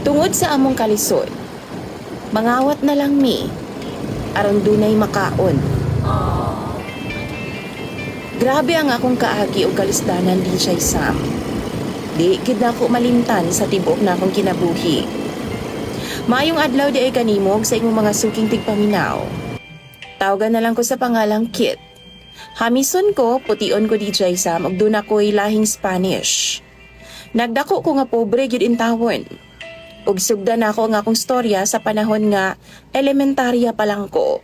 Tungod sa among kalisod, mangawat na lang mi, aron dunay makaon. Grabe ang akong kaagi o kalisdanan, DJ Sam. Di gid na ako malimtan sa tibuok na akong kinabuhi. Maayong adlaw di ay kanimog sa imong mga suking tigpaminaw. Tawagan na lang ko sa pangalang Kit. Hamison ko, pution ko DJ Sam, ug doon ako'y lahing Spanish. Nagdako ko nga pobre gyud in tawon. Ug sugdan ako nga akong storya sa panahon nga elementarya pa lang ko.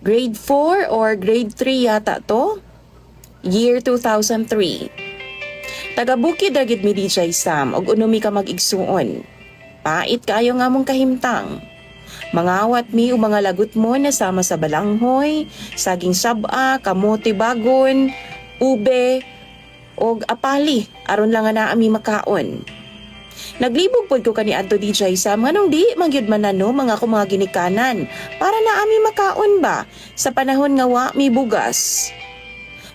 Grade 4 or grade 3 yata to? Year 2003. Taga-bukid agid mi DJ Sam ug unumi ka mag-igsuon. Pait kaayo nga mong kahimtang. Mangawat mi o mga lagot mo na sama sa balanghoy, saging saba, kamote bagon, ube, og apali aron lang nga naa mi makaon. Naglibog pod ko kaniadto DJ Sam nganong di magyud manano mga ko mga ginikanan para naa mi makaon ba sa panahon nga wa mi bugas.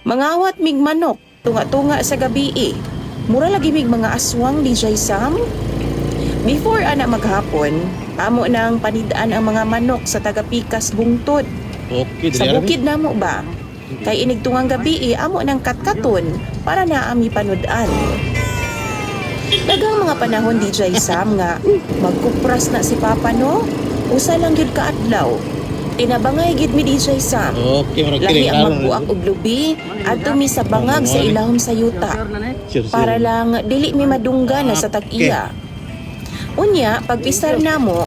Mangawat mig manok tunga-tunga sa gabi. Mura lagi mig mga aswang DJ Sam. Before ana maghapon, amo nang panidaan ang mga manok sa taga-Pikas Bungtod. Okay, Sa bukid namo ba? Kay inig tungang gabi amo nang katkaton para naami panudan. Dagang mga panahon DJ Sam nga magkupras na si Papa no. Usa lang gyud ka adlaw. Tinabangay gid mi DJ Sam. Okay, marag Lahi kiling ang karon. magbuak og lubi adto mi sa bangag sa ilahom sa yuta. Para lang dili mi madunggan na sa tag-iya. Unya, pagpisar namo,